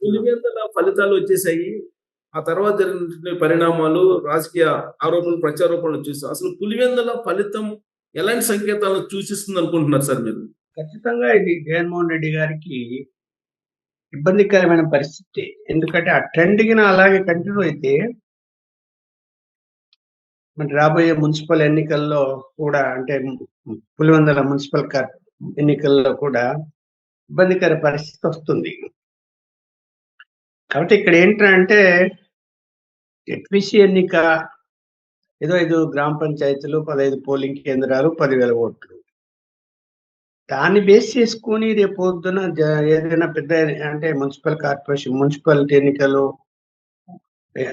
పులివెందుల ఫలితాలు వచ్చేసాయి. ఆ తర్వాత జరిగినటువంటి పరిణామాలు, రాజకీయ ఆరోపణలు, ప్రత్యారోపణలు చూసాం. అసలు పులివెందుల ఫలితం ఎలాంటి సంకేతాలను సూచిస్తుంది అనుకుంటున్నారు సార్ మీరు? ఖచ్చితంగా ఇది జగన్మోహన్ రెడ్డి గారికి ఇబ్బందికరమైన పరిస్థితి. ఎందుకంటే ఆ ట్రెండ్ గిన అలాగే కంటిన్యూ అయితే మరి రాబోయే మున్సిపల్ ఎన్నికల్లో కూడా, అంటే పులివెందుల మున్సిపల్ ఎన్నికల్లో కూడా ఇబ్బందికర పరిస్థితి వస్తుంది. కాబట్టి ఇక్కడ ఏంటంటే జెడ్పీసీ ఎన్నిక ఏదో 5 గ్రామ పంచాయతీలు, 15 పోలింగ్ కేంద్రాలు, 10,000 ఓట్లు. దాన్ని బేస్ చేసుకొని రేపు పొద్దున ఏదైనా పెద్ద అంటే మున్సిపల్ కార్పొరేషన్, మున్సిపాలిటీ ఎన్నికలు,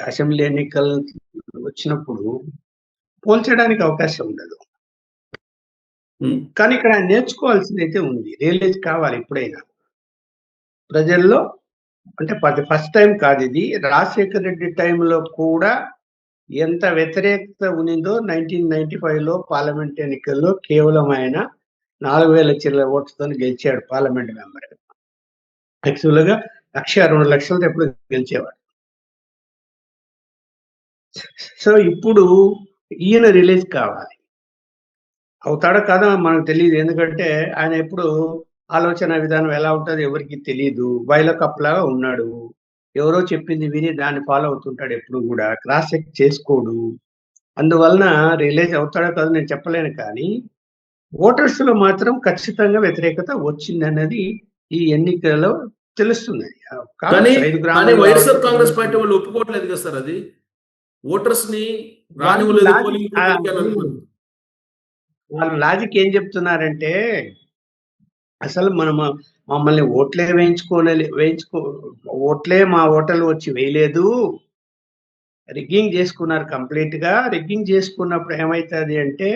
అసెంబ్లీ ఎన్నికలు వచ్చినప్పుడు పోల్చడానికి అవకాశం ఉండదు. కానీ ఇక్కడ నేర్చుకోవాల్సింది అయితే ఉంది. రియలైజ్ కావాలి ఎప్పుడైనా ప్రజల్లో. అంటే ఫస్ట్ టైం కాదు ఇది. రాజశేఖర్ రెడ్డి టైంలో కూడా ఎంత వ్యతిరేకత ఉన్నిందో 1995లో పార్లమెంట్ ఎన్నికల్లో కేవలం ఆయన 4,000 చిల్లర ఓట్లతో గెలిచాడు పార్లమెంట్ మెంబర్. యాక్చువల్ గా 1,02,00,000 ఎప్పుడు గెలిచేవాడు. సో ఇప్పుడు ఈయన రిలీజ్ కావాలి. అవుతాడో కాదో మనకు తెలియదు. ఎందుకంటే ఆయన ఎప్పుడు ఆలోచన విధానం ఎలా ఉంటుందో ఎవరికి తెలియదు. బయలో కప్లాగా ఉన్నాడు. ఎవరో చెప్పింది విని దాన్ని ఫాలో అవుతుంటాడు. ఎప్పుడు కూడా క్రాస్ చెక్ చేసుకోడు. అందువలన రిలీజ్ అవుతాడో కాదో నేను చెప్పలేను. కానీ ఓటర్స్ లో మాత్రం ఖచ్చితంగా వ్యతిరేకత వచ్చిందన్నది ఈ ఎన్నికల్లో తెలుస్తుంది. కానీ వైఎస్ఆర్ కాంగ్రెస్ పార్టీ వాళ్ళు ఒప్పుకోవట్లేదు కదా సార్. అది ఓటర్స్ ని వాళ్ళ లాజిక్ ఏం చెప్తున్నారంటే, అసలు మమ్మల్ని ఓట్లే ఓట్లే మా ఓటర్లు వచ్చి వేయలేదు, రిగ్గింగ్ చేసుకున్నారు కంప్లీట్ గా. రిగ్గింగ్ చేసుకున్నప్పుడు ఏమైతుంది అంటే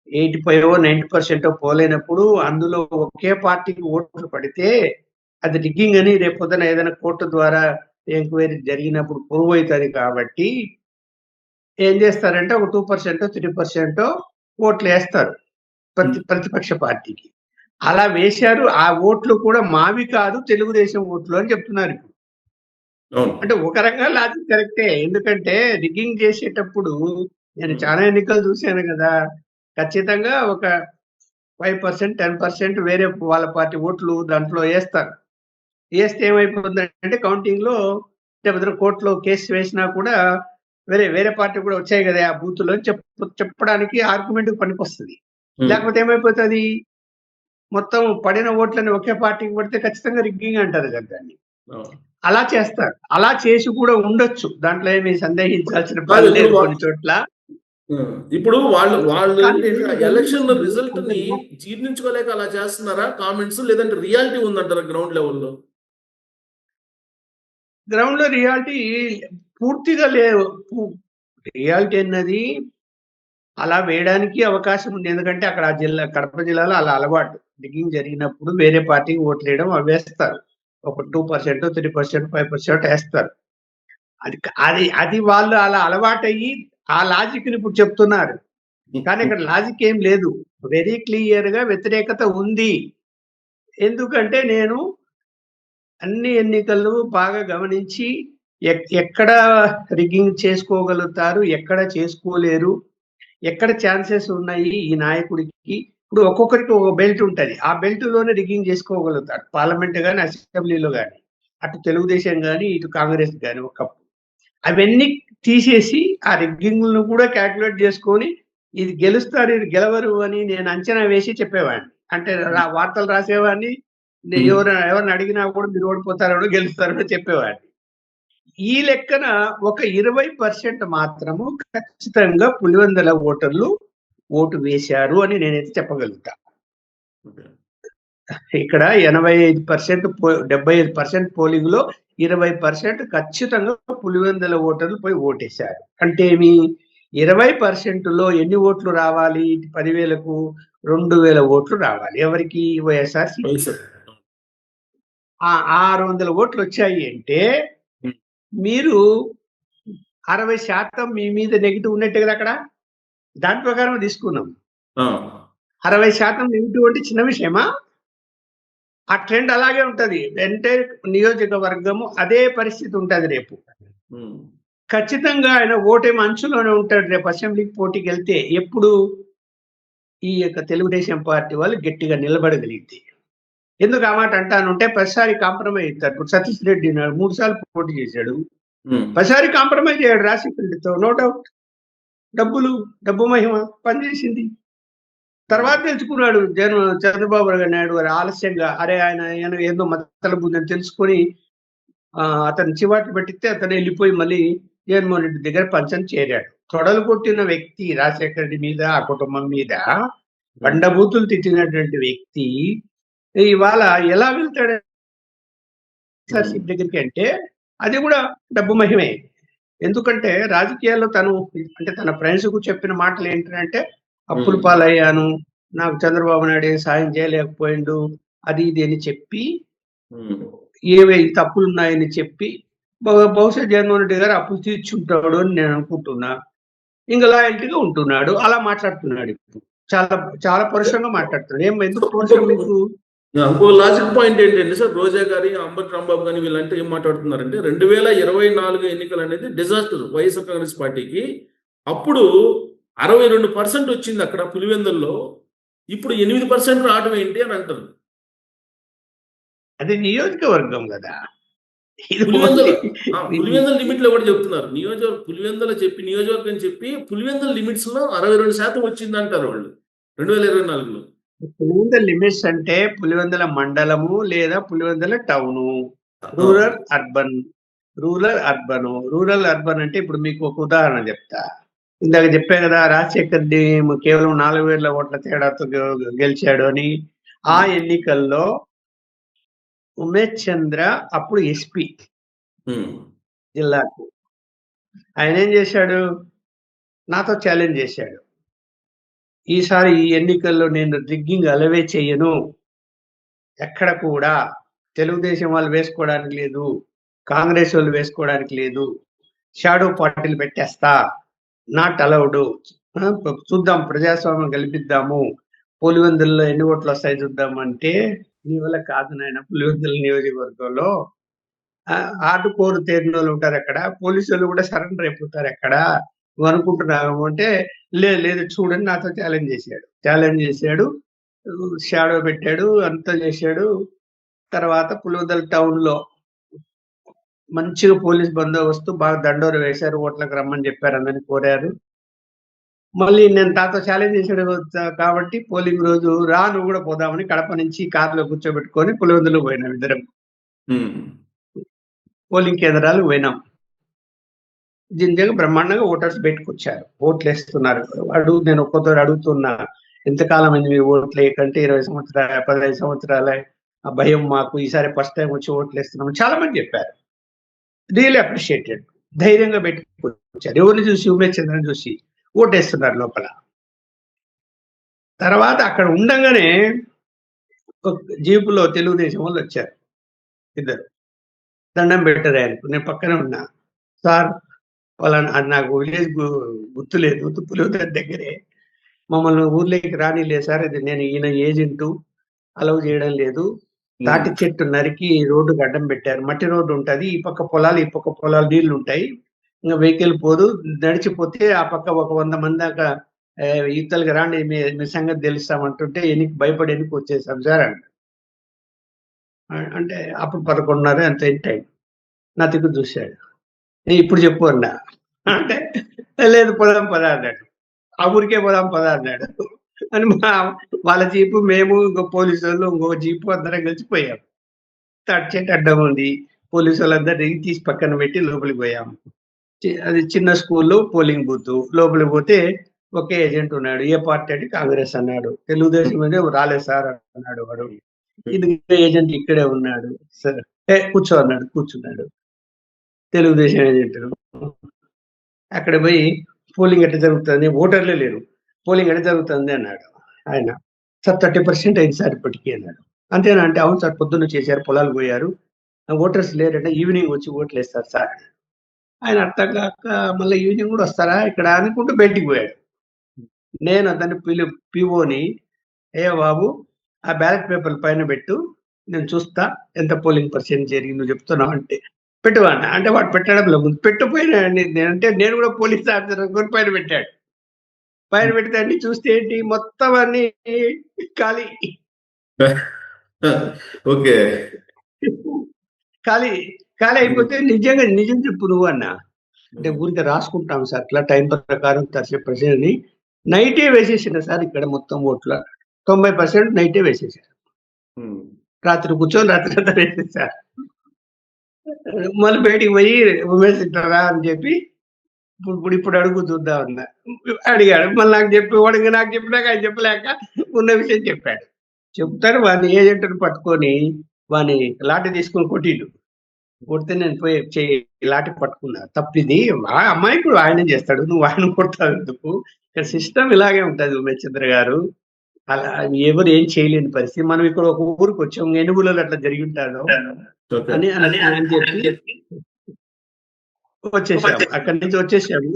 85-90% పోలేనప్పుడు అందులో ఒకే పార్టీకి ఓట్లు పడితే అది రిగ్గింగ్ అని రేపు పొద్దున ఏదైనా కోర్టు ద్వారా ఎంక్వైరీ జరిగినప్పుడు ప్రూవ్ అవుతుంది. కాబట్టి ఏం చేస్తారంటే ఒక 2%, 3% ఓట్లు వేస్తారు ప్రతిపక్ష పార్టీకి. అలా వేశారు. ఆ ఓట్లు కూడా మావి కాదు, తెలుగుదేశం ఓట్లు అని చెప్తున్నారు ఇప్పుడు. అంటే ఒక రకంగా లాజిక్ కరెక్టే. ఎందుకంటే రిగ్గింగ్ చేసేటప్పుడు నేను చాలా ఎన్నికలు చూశాను కదా, ఖచ్చితంగా ఒక 5%, 10% వేరే వాళ్ళ పార్టీ ఓట్లు దాంట్లో వేస్తారు. వేస్తే ఏమైపోతుందంటే కౌంటింగ్ లో కోర్టులో కేసు వేసినా కూడా వేరే పార్టీ కూడా వచ్చాయి కదా ఆ బూత్ లో చెప్పడానికి ఆర్గ్యుమెంట్ పనికొస్తుంది. లేకపోతే ఏమైపోతుంది, మొత్తం పడిన ఓట్లని ఒకే పార్టీకి పడితే ఖచ్చితంగా రిగ్గింగ్ అంటారు కదా దాన్ని. అలా చేస్తారు. అలా చేసి కూడా ఉండొచ్చు, దాంట్లో ఏమి సందేహించాల్సిన పని లేదు కొన్ని చోట్ల. ఇప్పుడు వాళ్ళు ఎలక్షన్ రిజల్ట్ ని జీర్ణించుకోలేక అలా చేస్తున్నారా కామెంట్స్, లేదంటే రియాలిటీ ఉందంటారా గ్రౌండ్ లెవెల్లో? గ్రౌండ్ లో రియాలిటీ పూర్తిగా లేవు. రియాలిటీ అన్నది అలా వేయడానికి అవకాశం ఉంది. ఎందుకంటే అక్కడ కడప జిల్లాలో అలా అలవాటు. రిగ్గింగ్ జరిగినప్పుడు వేరే పార్టీకి ఓట్లు వేయడం అవి వేస్తారు. ఒక 2%, 3%, 5% వేస్తారు. అది వాళ్ళు అలా అలవాటయ్యి ఆ లాజిక్ ని ఇప్పుడు చెప్తున్నారు. కానీ ఇక్కడ లాజిక్ ఏం లేదు. వెరీ క్లియర్ గా వ్యతిరేకత ఉంది. ఎందుకంటే నేను అన్ని ఎన్నికలు బాగా గమనించి ఎక్కడ రిగ్గింగ్ చేసుకోగలుగుతారు, ఎక్కడ చేసుకోలేరు, ఎక్కడ ఛాన్సెస్ ఉన్నాయి ఈ నాయకుడికి. ఇప్పుడు ఒక్కొక్కరికి ఒక బెల్ట్ ఉంటుంది. ఆ బెల్ట్ లోనే రిగ్గింగ్ చేసుకోగలుగుతారు. పార్లమెంట్ కానీ, అసెంబ్లీలో కానీ, అటు తెలుగుదేశం కానీ, ఇటు కాంగ్రెస్ కానీ. ఒకప్పుడు అవన్నీ తీసేసి ఆ రిగ్గింగ్ ను కూడా క్యాల్కులేట్ చేసుకొని ఇది గెలుస్తారు, ఇది గెలవరు అని నేను అంచనా వేసి చెప్పేవాడిని. అంటే వార్తలు రాసేవాడిని. ఎవరిని అడిగినా కూడా మీరు ఓడిపోతారో గెలుస్తారో చెప్పేవాడిని. ఈ లెక్కన ఒక 20% మాత్రము ఖచ్చితంగా పులివెందుల ఓటర్లు ఓటు వేశారు అని నేనైతే చెప్పగలుగుతా. ఇక్కడ 85%, 75% పోలింగ్ లో 20% ఖచ్చితంగా పులివెందుల ఓటర్లు పోయి ఓటేశారు. అంటే ఏమి 20% లో ఎన్ని ఓట్లు రావాలి? 10,000కు 2,000 ఓట్లు రావాలి. ఎవరికి? వైఎస్ఆర్. 600 ఓట్లు వచ్చాయి అంటే మీరు 60% మీ మీద నెగిటివ్ ఉన్నట్టే కదా. అక్కడ దాని ప్రకారం తీసుకున్నాం. 60% నెగిటివ్ అంటే చిన్న విషయమా? ఆ ట్రెండ్ అలాగే ఉంటది. ఎంటైర్ నియోజకవర్గము అదే పరిస్థితి ఉంటది రేపు. ఉమ్, ఖచ్చితంగా ఆయన ఓటమి అంచులోనే ఉంటాడు రేపు అసెంబ్లీకి పోటీకెళ్తే. ఎప్పుడు ఈ యొక్క తెలుగుదేశం పార్టీ వాళ్ళు గట్టిగా నిలబడగలిగితే. ఎందుకు ఆ మాట అంటానంటే ప్రతిసారి కాంప్రమైజ్ అవుతారు. ఇప్పుడు సతీష్ రెడ్డి ఉన్నాడు 3 సార్లు పోటీ చేశాడు. ఉమ్, ప్రతిసారి కాంప్రమైజ్ అయ్యాడు రాజశేఖర రెడ్డితో. No doubt. డబ్బు మహిమ పనిచేసింది. తర్వాత తెలుసుకున్నాడు చంద్రబాబు నాయుడు గారు ఆలస్యంగా అరే ఆయన ఏందో మతలబు ఉందని తెలుసుకొని అతను చివాట్లు పెట్టితే అతను వెళ్ళిపోయి మళ్ళీ జగన్మోహన్ రెడ్డి దగ్గర పంచం చేరాడు. తొడలు కొట్టిన వ్యక్తి రాజశేఖర రెడ్డి మీద ఆ కుటుంబం మీద బండబూతులు తిట్టినటువంటి వ్యక్తి ఇవాళ ఎలా వెళ్తాడు దగ్గరికి అంటే అది కూడా డబ్బు మహిమే. ఎందుకంటే రాజకీయాల్లో తను అంటే తన ఫ్రెండ్స్ కు చెప్పిన మాటలు ఏంటంటే అప్పులు పాలయ్యాను, నాకు చంద్రబాబు నాయుడు సాయం చేయలేకపోయిండు, అది ఇది అని చెప్పి ఏవే తప్పులు ఉన్నాయని చెప్పి బహుశా జగన్మోహన్ రెడ్డి గారు అప్పులు తీర్చుంటాడు అని నేను అనుకుంటున్నా. ఇంకా లాయల్టీగా ఉంటున్నాడు. అలా మాట్లాడుతున్నాడు ఇప్పుడు. చాలా చాలా పరుషంగా మాట్లాడుతున్నాడు. ఎందుకు పరుషం మీకు? ఇంకో లాజిక్ పాయింట్ ఏంటంటే సార్, రోజా గారి అంబటి రాంబాబు గారి వీళ్ళంటే ఏం మాట్లాడుతున్నారంటే 2024 ఎన్నికలు అనేది డిజాస్టర్ వైఎస్ఆర్ కాంగ్రెస్ పార్టీకి. అప్పుడు 62% వచ్చింది అక్కడ పులివెందుల్లో, ఇప్పుడు 8% రావడం ఏంటి అని అంటారు. అది నియోజకవర్గం కదా. పులివెందుల లిమిట్ లో కూడా చెప్తున్నారు. నియోజకవర్గం చెప్పి పులివెందుల లిమిట్స్ లో 62% వచ్చింది అంటారు వాళ్ళు 2024లో. పులివెందుల లిమిట్స్ అంటే పులివెందుల మండలము లేదా Pulivendula town. Rural urban. Rural urban అంటే ఇప్పుడు మీకు ఒక ఉదాహరణ చెప్తా. ఇందాక చెప్పా కదా రాజశేఖర్ రెడ్డి కేవలం 4,000 ఓట్ల తేడాతో గెలిచాడు అని. ఆ ఎన్నికల్లో ఉమేష్ చంద్ర అప్పుడు ఎస్పీ జిల్లాకు. ఆయన ఏం చేశాడు? నాతో ఛాలెంజ్ చేశాడు. ఈసారి ఈ ఎన్నికల్లో నేను రిగ్గింగ్ అలవే చెయ్యను, ఎక్కడ కూడా తెలుగుదేశం వాళ్ళు వేసుకోవడానికి లేదు, కాంగ్రెస్ వాళ్ళు వేసుకోవడానికి లేదు, షాడో పార్టీలు పెట్టేస్తా, నాట్ అలౌడ్, చూద్దాం ప్రజాస్వామ్యం కల్పిద్దాము, పులివెందుల్లో ఎన్ని ఓట్లు వస్తాయి చూద్దాం అంటే నీ వల్ల కాదు నాయన. పులివెందుల నియోజకవర్గంలో ఆటుకోరు తేరిన వాళ్ళు ఉంటారు అక్కడ, పోలీసులు కూడా సరెండర్ అయిపోతారు అక్కడ, నువ్వు అనుకుంటున్నావు అంటే లేదు చూడండి నాతో ఛాలెంజ్ చేశాడు, షాడో పెట్టాడు, అంతా చేశాడు. తర్వాత పులివెందుల టౌన్ లో మంచిగా పోలీస్ బందోబస్తు, బాగా దండోరు వేశారు, ఓట్లకు రమ్మని చెప్పారు, అందరిని కోరారు. మళ్ళీ నేను తాతో ఛాలెంజ్ చేశాడు కాబట్టి పోలింగ్ రోజు నువ్వు కూడా పోదామని కడప నుంచి కారులో కూర్చోబెట్టుకొని పులివెందులు పోయినాం ఇద్దరం. పోలింగ్ కేంద్రాలు పోయినాం. జింజగా బ్రహ్మాండంగా ఓటర్స్ పెట్టుకొచ్చారు, ఓట్లు వేస్తున్నారు. నేను ఒక్కొక్కరు అడుగుతున్నా, ఎంతకాలం అయింది మీరు ఓట్లు వేయకంటే 20 సంవత్సరాలు 15 సంవత్సరాలే, ఆ భయం మాకు, ఈసారి ఫస్ట్ టైం వచ్చి ఓట్లు వేస్తున్నాం చాలా మంది చెప్పారు. Really appreciated. ధైర్యంగా పెట్టుకొచ్చారు. ఎవరిని చూసి? ఉమేష్ చంద్రని చూసి ఓటేస్తున్నారు లోపల. తర్వాత అక్కడ ఉండగానే జీపులో తెలుగుదేశం వాళ్ళు వచ్చారు, ఇద్దరు. దండం పెట్టారు ఆయనకు. నేను పక్కనే ఉన్నా. సార్ అది నాకు విలేజ్ గుర్తులేదు, పులివెందుల దగ్గరే, మమ్మల్ని ఊర్లోకి రానిలేదు సార్, ఇది నేను ఈయన ఏజెంటు, అలౌ చేయడం లేదు, తాటి చెట్టు నరికి రోడ్డుకు అడ్డం పెట్టారు, మట్టి రోడ్డు ఉంటది, ఈ పక్క పొలాలు నీళ్లు ఉంటాయి, ఇంకా వెహికల్ పోదు, నడిచిపోతే ఆ పక్క ఒక 100 మంది దాకా ఈతలకి రాండి మీ సంగతి తెలుస్తామంటుంటే భయపడి ఎన్నికి వచ్చేసాం సార్ అంటే అప్పుడు 11:30 అంత టైం. నా తిక్కు చూశాడు. ఇప్పుడు చెప్పు అన్నా అంటే లేదు పోదాం పదా అన్నాడు. ఆ ఊరికే పోదాం పదా అన్నాడు అని వాళ్ళ జీపు, మేము ఇంకో పోలీసు వాళ్ళు ఇంకొక జీపు అందరం కలిసిపోయాం. తాటి చెట్టు అడ్డం ఉంది, పోలీసు వాళ్ళందరూ తీసి పక్కన పెట్టి లోపలికి పోయాము. అది చిన్న స్కూల్లో పోలింగ్ బూత్. లోపలికి పోతే ఒకే ఏజెంట్ ఉన్నాడు. ఏ పార్టీ అంటే కాంగ్రెస్ అన్నాడు. తెలుగుదేశం అంటే రాలేదు సార్ అన్నాడు వాడు. ఇది ఏజెంట్ ఇక్కడే ఉన్నాడు సార్, కూర్చో అన్నాడు. కూర్చున్నాడు తెలుగుదేశం ఏజెంట్. అక్కడ పోయి పోలింగ్ ఎట్లా జరుగుతుంది, ఓటర్లే లేరు, పోలింగ్ ఎట్లా జరుగుతుంది అన్నాడు ఆయన. సార్ 30% అయింది సార్ ఇప్పటికీ అన్నాడు. అంతేనా అంటే అవును సార్, పొద్దున్న చేశారు, పొలాలు పోయారు, ఓటర్స్ లేరంటే ఈవినింగ్ వచ్చి ఓట్లు వేస్తారు సార్. ఆయన అర్థం కాక మళ్ళీ ఈవినింగ్ కూడా వస్తారా ఇక్కడ అనుకుంటూ బయటికి పోయాడు. నేను అతన్ని పిఓని, ఏ బాబు ఆ బ్యాలెట్ పేపర్ల పైన పెట్టు, నేను చూస్తా ఎంత పోలింగ్ పర్సెంట్ జరిగిందో చెప్తున్నావు అంటే పెట్టువా అన్న. అంటే వాడు పెట్టడంలో ముందు పెట్టపోయినా అంటే నేను కూడా పోలీస్ ఆఫీసర్ అనుకొని పైన పెట్టాడు. పైన పెడితే అన్ని చూస్తే ఏంటి మొత్తం అన్ని ఖాళీ ఓకే. ఖాళీ ఖాళీ అయిపోతే నిజం చెప్పు నువ్వు అన్న. అంటే ఊరికే రాసుకుంటాం సార్ అట్లా టైం ప్రకారం ప్రజల్ని నైటే వేసేసిన సార్ ఇక్కడ మొత్తం ఓట్ల 90% నైటే వేసేసారు. రాత్రి కూర్చొని రాత్రి అంతా వేసేసారు. మళ్ళీ బయటికి పోయి ఉమేష్ ఇట్లా అని చెప్పి ఇప్పుడు అడుగు చూద్దాం అన్న. అడిగాడు మళ్ళీ నాకు చెప్పేవాడు నాకు చెప్పినాక ఆయన చెప్పలేక ఉన్న విషయం చెప్పాడు. చెప్తారు వాడిని ఏజెంట్ని పట్టుకొని వాని లాఠీ తీసుకొని కొట్టిండు. కొడితే నేను పోయి లాఠీ పట్టుకున్నా. తప్పిది అమ్మాయికుడు ఆయన చేస్తాడు, నువ్వు ఆయన కొడతావు ఎందుకు? ఇక్కడ సిస్టమ్ ఇలాగే ఉంటది ఉమేష్ చంద్ర గారు. అలా ఎవరు ఏం చేయలేని పరిస్థితి. మనం ఇక్కడ ఒక ఊరికి వచ్చాము, ఎనుగులలో అట్లా జరిగి ఉంటాడు అని చెప్పి వచ్చేసాము. అక్కడి నుంచి వచ్చేసాము.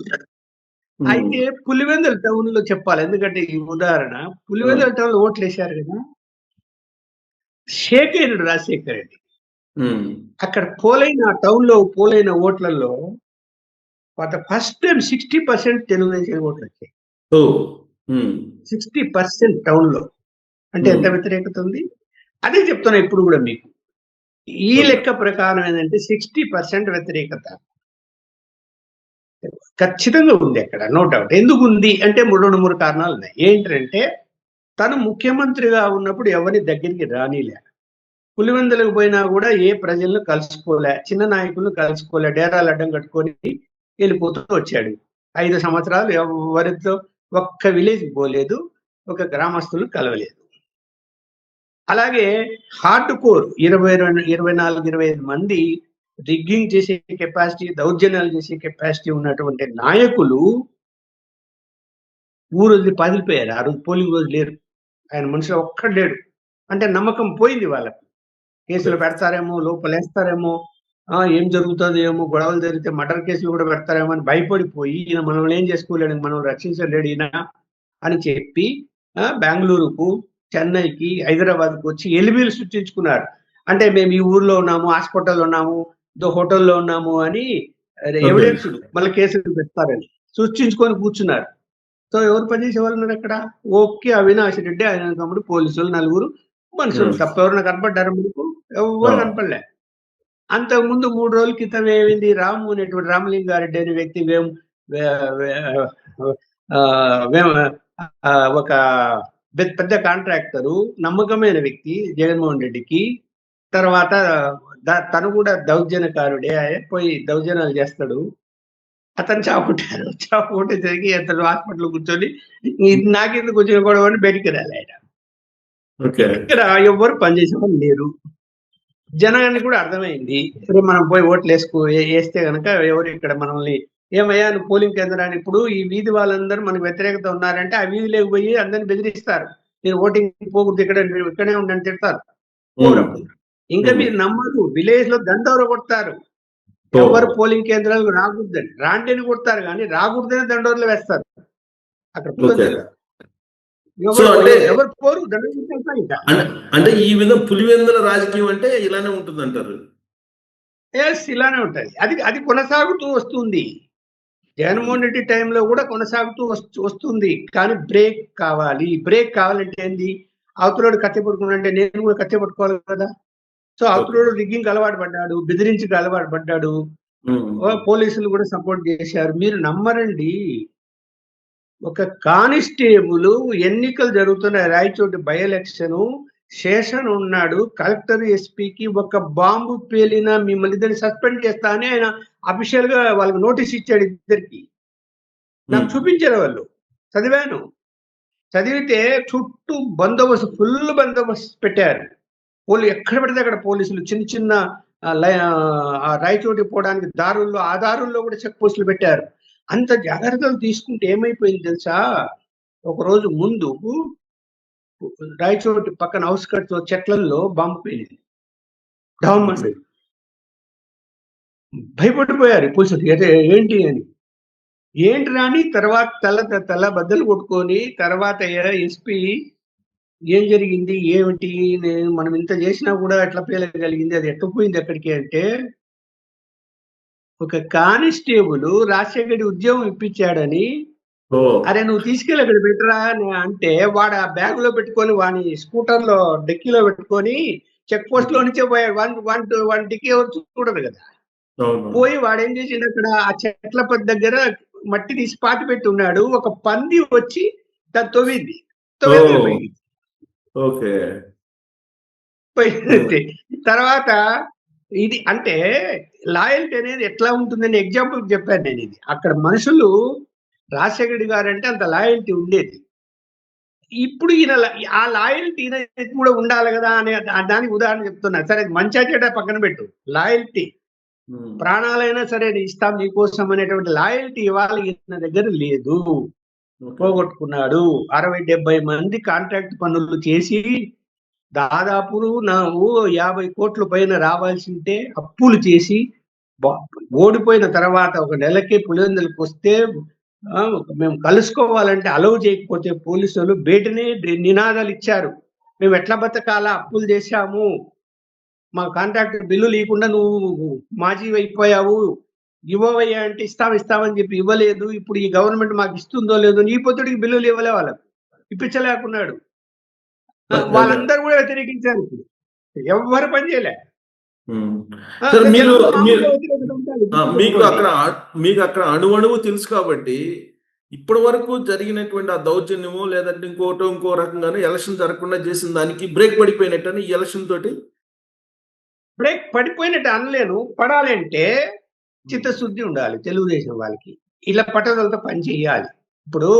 అయితే పులివెందుల టౌన్ లో చెప్పాలి, ఎందుకంటే ఈ ఉదాహరణ పులివెందుల టౌన్ లో ఓట్లు వేశారు కదా, రాజశేఖర్ రెడ్డి అక్కడ టౌన్ లో పోలైన ఓట్లలో ఫస్ట్ టైం 60% తెలుగుదేశం ఓట్లు వచ్చాయి. 60% టౌన్ లో. అంటే ఎంత వ్యతిరేకత ఉంది? అదే చెప్తున్నా ఇప్పుడు కూడా మీకు. ఈ లెక్క ప్రకారం ఏంటంటే 60% వ్యతిరేకత ఖచ్చితంగా ఉంది అక్కడ, నో డౌట్. ఎందుకు ఉంది అంటే మూడు కారణాలు ఉన్నాయి. ఏంటంటే తను ముఖ్యమంత్రిగా ఉన్నప్పుడు ఎవరిని దగ్గరికి రానిలే, పులివెందులకు పోయినా కూడా ఏ ప్రజలను కలుసుకోలే, చిన్న నాయకులను కలుసుకోలే, డేరాలు అడ్డం కట్టుకొని వెళ్ళిపోతూ వచ్చాడు. 5 సంవత్సరాలు ఎవరితో ఒక్క విలేజ్ పోలేదు, ఒక గ్రామస్తులు కలవలేదు. అలాగే హార్డ్ కోర్ 24-25 మంది రిగ్గింగ్ చేసే కెపాసిటీ, దౌర్జన్యాలు చేసే కెపాసిటీ ఉన్నటువంటి నాయకులు ఊరు పదిలిపోయారు. ఆ రోజు పోలింగ్ రోజు లేరు, ఆయన మనుషులు ఒక్కడు లేడు. అంటే నమ్మకం పోయింది వాళ్ళకు. కేసులు పెడతారేమో, లోపలేస్తారేమో, ఏం జరుగుతుంది ఏమో, గొడవలు జరిగితే మర్డర్ కేసులు కూడా పెడతారేమో అని భయపడిపోయి ఈయన మనల్ని ఏం చేసుకోలేడు, మనం రక్షించలేడు ఈయన అని చెప్పి బెంగళూరుకు, చెన్నైకి, హైదరాబాద్కు వచ్చి ఎలిబీలు సృష్టించుకున్నారు. అంటే మేము ఈ ఊర్లో ఉన్నాము, హాస్పిటల్లో ఉన్నాము, హోటల్లో ఉన్నాము అని ఎవిడెన్స్ మళ్ళీ కేసులు పెడతారని సృష్టించుకొని కూర్చున్నారు. సో ఎవరు పనిచేసే వాళ్ళు ఉన్నారు అక్కడ? ఓకే, అవినాష్ రెడ్డి, ఆయన తమ్ముడు, పోలీసులు, 4 మనుషులు తప్ప ఎవరైనా కనపడ్డారు మీకు? ఎవరు కనపడలే. అంతకుముందు 3 రోజుల క్రితం ఏమైంది, రాము అనేటువంటి రామలింగారెడ్డి అనే వ్యక్తి ఒక పెద్ద కాంట్రాక్టరు, నమ్మకమైన వ్యక్తి జగన్మోహన్ రెడ్డికి. తర్వాత తను కూడా దౌర్జన్యకారుడే, పోయి దౌర్జన్యాలు చేస్తాడు. అతను చావుకుంటే జరిగి అతను హాస్పిటల్ కూర్చొని నాకెందుకు వచ్చిన గొడవ అని బయటికి రాలి ఆయన. ఇక్కడ ఎవరు పనిచేసే వాళ్ళు లేరు. జనాన్ని కూడా అర్థమైంది, మనం పోయి ఓట్లు వేస్తే కనుక ఎవరు ఇక్కడ మనల్ని ఏమయ్యా నువ్వు పోలింగ్ కేంద్రాన్ని, ఇప్పుడు ఈ వీధి వాళ్ళందరూ మనకు వ్యతిరేకత ఉన్నారంటే ఆ వీధి లేకపోయి అందరిని బెదిరిస్తారు. మీరు ఓటింగ్ పోకూడదు, ఇక్కడే ఉండని తిడతారు. ఇంకా మీరు నమ్మరు, విలేజ్ లో దండోర కొడతారు. ఎవరు పోలింగ్ కేంద్రాలకు రాకూడదని, రాండిని కొడతారు కానీ రాకూడదని దండోర్లు వేస్తారు అక్కడ. ఎవరు పోరు, అంటే ఈ విధంగా పులివెందుల రాజకీయం అంటే ఇలానే ఉంటుంది అంటారు. ఇలానే ఉంటది. అది కొనసాగుతూ వస్తుంది. జగన్మోహన్ రెడ్డి టైంలో కూడా కొనసాగుతూ వస్తుంది. కానీ బ్రేక్ కావాలి. బ్రేక్ కావాలంటే ఏంది, అవతలోడు కత్తి పట్టుకున్నాడంటే నేను కూడా కత్తి పట్టుకోవాలి కదా. సో అవతలోడు రిగ్గింగ్ అలవాటు పడ్డాడు, బెదిరించుకు అలవాటు పడ్డాడు, పోలీసులు కూడా సపోర్ట్ చేశారు. మీరు నమ్మరండి, ఒక కానిస్టేబుల్ ఎన్నికలు జరుగుతున్న రాయచోటి బై ఎలక్షన్, శేషన్ ఉన్నాడు, కలెక్టర్ ఎస్పీకి ఒక బాంబు పేలిన మిమ్మల్ని ఇద్దరిని సస్పెండ్ చేస్తా అని ఆయన అఫీషియల్ గా వాళ్ళకి నోటీస్ ఇచ్చాడు. ఇద్దరికి నాకు చూపించారు, వాళ్ళు చదివాను. చదివితే చుట్టూ బందోబస్తు, ఫుల్ బందోబస్తు పెట్టారు. ఎక్కడ పడితే అక్కడ పోలీసులు, చిన్న చిన్న రాయచోటి పోవడానికి దారుల్లో, ఆ దారుల్లో కూడా చెక్ పోస్టులు పెట్టారు. అంత జాగ్రత్తలు తీసుకుంటే ఏమైపోయింది తెలుసా, ఒకరోజు ముందు రాయచోటి పక్కన అవుట్స్కట్స్ చెట్లలో బాంబు పేలింది. భయపడిపోయారు పోలీసులు, ఏంటి అని. ఏంటి రాని తర్వాత తెల్ల బద్దలు కొట్టుకొని తర్వాత ఎస్పీ ఏం జరిగింది? ఏమిటి? మనం ఇంత చేసినా కూడా ఎట్లా పేలగలిగింది? అది ఎట్లా పోయింది ఎక్కడికి అంటే, ఒక కానిస్టేబుల్ రాజశేఖర్ ఉద్యోగం ఇప్పించాడని, ఓ అరే నువ్వు తీసుకెళ్ళి అక్కడ పెట్టరా అని అంటే, వాడు ఆ బ్యాగ్ లో పెట్టుకొని వాని స్కూటర్ లో డిక్కీలో పెట్టుకొని చెక్ పోస్ట్ లో నుంచే పోయాడు. వన్ డిక్కీ ఎవరు చూడరు కదా. అవును పోయి వాడేం చేసిండు, అక్కడ ఆ చెట్ల దగ్గర మట్టి తీసి పాతి పెట్టి ఉన్నాడు. ఒక పంది వచ్చి దాన్ని తవ్వింది. ఓ తవ్వేందుకు పోయింది. ఓకే పోయింది. తర్వాత ఇది అంటే లాయల్టీ అనేది ఎట్లా ఉంటుందని ఎగ్జాంపుల్ చెప్పాను నేను ఇది. అక్కడ మనుషులు రాజశేఖర్ గారు అంటే అంత లాయల్టీ ఉండేది. ఇప్పుడు ఈయన ఆ లాయల్టీ కూడా ఉండాలి కదా అనే దానికి ఉదాహరణ చెప్తున్నా. సరే మంచి చెడ్డ పక్కన పెట్టు. లాయల్టీ ప్రాణాలైనా సరే ఇస్తాం నీకోసం అనేటువంటి లాయల్టీ ఇవాళ ఈయన దగ్గర లేదు. పోగొట్టుకున్నాడు. 60-70 మంది కాంట్రాక్ట్ పనులు చేసి దాదాపు నాకు 50 కోట్ల పైన రావాల్సి ఉంటే అప్పులు చేసి ఓడిపోయిన తర్వాత ఒక నెలకే పులివెందులకు వస్తే మేము కలుసుకోవాలంటే అలౌ చేయకపోతే పోలీసులు బయటనే నినాదాలు ఇచ్చారు. మేము ఎట్లా బతకాలా, అప్పులు చేశాము, మా కాంట్రాక్ట్ బిల్లు లేకుండా నువ్వు మాజీ అయిపోయావు, ఇవ్వవయ్యా అంటే ఇస్తామని చెప్పి ఇవ్వలేదు. ఇప్పుడు ఈ గవర్నమెంట్ మాకు ఇస్తుందో లేదో, నీ పొత్తుడికి బిల్లులు ఇవ్వలే, వాళ్ళకు ఇప్పించలేకున్నాడు. వాళ్ళందరూ కూడా వ్యతిరేకించారు. ఇప్పుడు ఎవ్వరు పని చేయలే. సార్ మీరు మామూలుగా వ్యతిరేకత ఉండాలి. మీకు అక్కడ అణువణువు తెలుసు కాబట్టి ఇప్పటి వరకు జరిగినటువంటి ఆ దౌర్జన్యము లేదంటే ఇంకో రకంగానే ఎలక్షన్ జరగకుండా చేసిన దానికి బ్రేక్ పడిపోయినట్టు ఈ ఎలక్షన్ తోటి బ్రేక్ పడిపోయినట్టు అనలేను. పడాలి అంటే చిత్తశుద్ధి ఉండాలి తెలుగుదేశం వాళ్ళకి. ఇలా పట్టుదలతో పని చేయాలి. ఇప్పుడు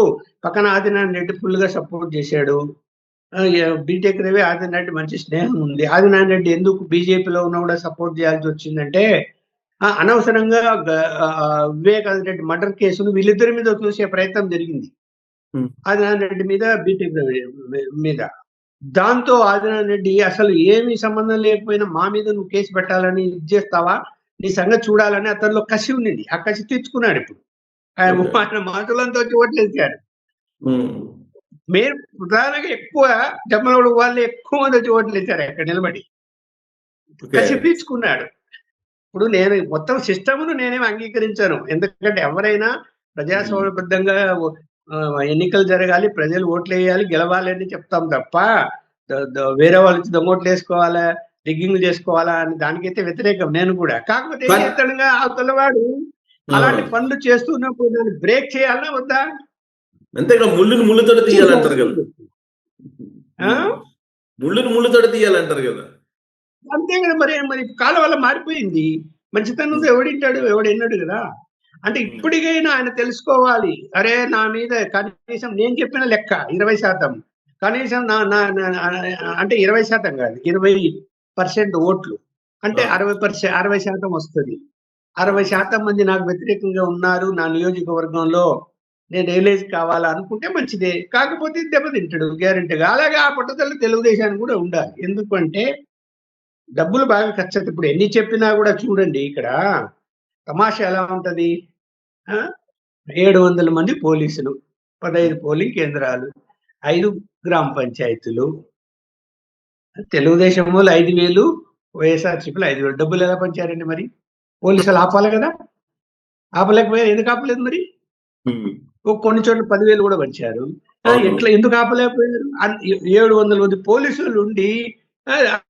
పక్కన ఆదినారాయణ రెడ్డి ఫుల్ గా సపోర్ట్ చేశాడు. బీటెక్ రవి ఆదినారాయణ రెడ్డి మంచి స్నేహం ఉంది. ఆదినారాయణ రెడ్డి ఎందుకు బీజేపీలో ఉన్నా కూడా సపోర్ట్ చేయాల్సి వచ్చిందంటే, అనవసరంగా వివేకానంద రెడ్డి మర్డర్ కేసును వీళ్ళిద్దరి మీద చూసే ప్రయత్నం జరిగింది. ఆదినారాయణ రెడ్డి మీద, బీటెక్ రవి మీద. దాంతో ఆదినారాయణ రెడ్డి అసలు ఏమీ సంబంధం లేకపోయినా మా మీద నువ్వు కేసు పెట్టాలని ఇది చేస్తావా, నీ సంగతి చూడాలని అతనిలో కసి ఉన్నది. ఆ కసి తెచ్చుకున్నాడు. ఇప్పుడు ఆయన మాటలంతా వచ్చి ఓట్లేసాడు. మీరు ప్రధానంగా ఎక్కువ జమ్మలవాడు వాళ్ళు ఎక్కువ మంది వచ్చి ఓట్లు వేశారు అక్కడ నిలబడి. కసి తీర్చుకున్నాడు. ఇప్పుడు నేను మొత్తం సిస్టమ్ను నేనేం అంగీకరించాను. ఎందుకంటే ఎవరైనా ప్రజాస్వామ్యబద్ధంగా ఎన్నికలు జరగాలి, ప్రజలు ఓట్లు వేయాలి, గెలవాలి అని చెప్తాం తప్ప వేరే వాళ్ళు దొంగోట్లు వేసుకోవాలా, రిగ్గింగ్ చేసుకోవాలా అని దానికైతే వ్యతిరేకం నేను కూడా. కాకపోతే ఏం చేస్తాడుగా ఆ పిల్లవాడు అలాంటి పనులు చేస్తున్నప్పుడు దాన్ని బ్రేక్ చేయాలన్నా వద్దా? అంతేగా ముళ్ళుని ముళ్ళుతోటి తీయాలంటారు కదా. ముళ్ళుని ముళ్ళుతోటి తీయాలంటారు కదా. అంతే కదా. మరి కాలం వల్ల మారిపోయింది. మంచితనంతో ఎవడింటాడు, ఎవడెన్నాడు కదా. అంటే ఇప్పటికైనా ఆయన తెలుసుకోవాలి. అరే నా మీద కనీసం నేను చెప్పిన లెక్క 20%, కనీసం అంటే 20% కాదు, 20% ఓట్లు అంటే 60% వస్తుంది. 60% మంది నాకు వ్యతిరేకంగా ఉన్నారు నా నియోజకవర్గంలో, నేను రియలైజ్ కావాలా అనుకుంటే మంచిదే. కాకపోతే దెబ్బతింటాడు గ్యారెంటీగా. అలాగే ఆ పట్టుదల తెలుగుదేశానికి కూడా ఉండాలి. ఎందుకంటే డబ్బులు బాగా ఖర్చు అవుతాయి. ఇప్పుడు ఎన్ని చెప్పినా కూడా చూడండి, ఇక్కడ తమాషా ఎలా ఉంటది. 700 మంది పోలీసులు, 15 పోలింగ్ కేంద్రాలు, 5 గ్రామ పంచాయతీలు, తెలుగుదేశం వాళ్ళు 5,000, వైఎస్ఆర్సీపీలు 5,000. డబ్బులు ఎలా పంచారండి? మరి పోలీసులు ఆపాలి కదా, ఆపలేకపోయారు. ఎందుకు ఆపలేదు మరి? కొన్ని చోట్ల 10,000 కూడా పంచారు. ఎట్లా ఎందుకు ఆపలేకపోయారు? 700 మంది పోలీసులు ఉండి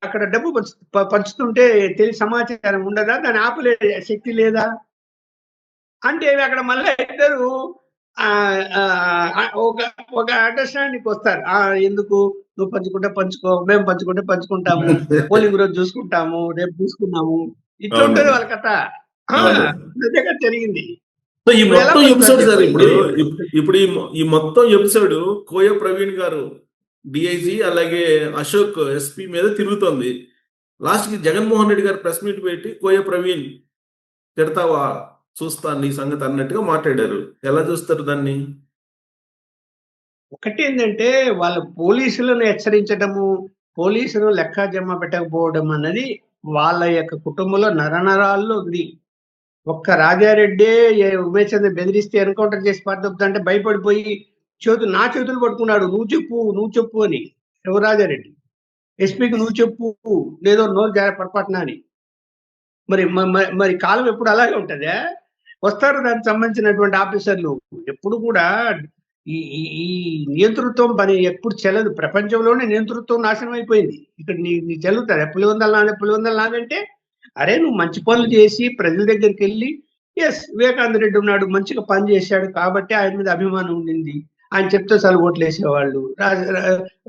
అక్కడ డబ్బు పంచుతుంటే సమాచారం ఉండదా? దాన్ని ఆపలే శక్తి లేదా? అంటే అక్కడ మళ్ళీ ఇద్దరు ఒక అండర్స్టాండింగ్ వస్తారు. ఎందుకు నువ్వు పంచుకుంటే పంచుకో, మేము పంచుకుంటే పంచుకుంటాము, పోలింగ్ రోజు చూసుకుంటాము, రేపు చూసుకున్నాము, ఇట్లా ఉంటది వాళ్ళ కథ. నిజంగా జరిగింది. సో ఈ మొత్తం ఎపిసోడ్ సార్ ఇప్పుడు ఈ మొత్తం ఎపిసోడ్ కోయ ప్రవీణ్ గారు డిఐజీ అలాగే అశోక్ ఎస్పీ మీద తిరుగుతోంది. లాస్ట్ కి జగన్మోహన్ రెడ్డి గారు ప్రెస్ మీట్ పెట్టి కోయ ప్రవీణ్ తిడతావా చూస్తాను నీ సంగతి అన్నట్టుగా మాట్లాడారు. ఎలా చూస్తారు దాన్ని? ఒకటి ఏంటంటే వాళ్ళ పోలీసులను హెచ్చరించడము, పోలీసులు లెక్క జమ పెట్టకపోవడం అన్నది వాళ్ళ యొక్క కుటుంబంలో నరనరాల్లో ఉంది. ఒక్క రాజారెడ్డి ఉమేష్ చంద్ర బెదిరిస్తే ఎన్కౌంటర్ చేసి పడుతుంటే భయపడిపోయి నా చేతులు పట్టుకున్నాడు, నువ్వు చెప్పు అని. ఎవరు రాజారెడ్డి. ఎస్పీకి నువ్వు చెప్పు, లేదో నోరు జారి పొరపాటున అని. మరి కాలం ఎప్పుడు అలాగే ఉంటదా? వస్తారు దానికి సంబంధించినటువంటి ఆఫీసర్లు. ఎప్పుడు కూడా ఈ ఈ ఈ నియంతృత్వం పని ఎప్పుడు చెల్లదు. ప్రపంచంలోనే నియంతృత్వం నాశనం అయిపోయింది. ఇక్కడ నీ చెల్లుతారా? పులివెందల నాదంటే అరే నువ్వు మంచి పనులు చేసి ప్రజల దగ్గరికి వెళ్ళి వివేకానంద రెడ్డి ఉన్నాడు, మంచిగా పని చేశాడు కాబట్టి ఆయన మీద అభిమానం ఉండింది. ఆయన చెప్తే చాలు ఓట్లు వేసేవాళ్ళు.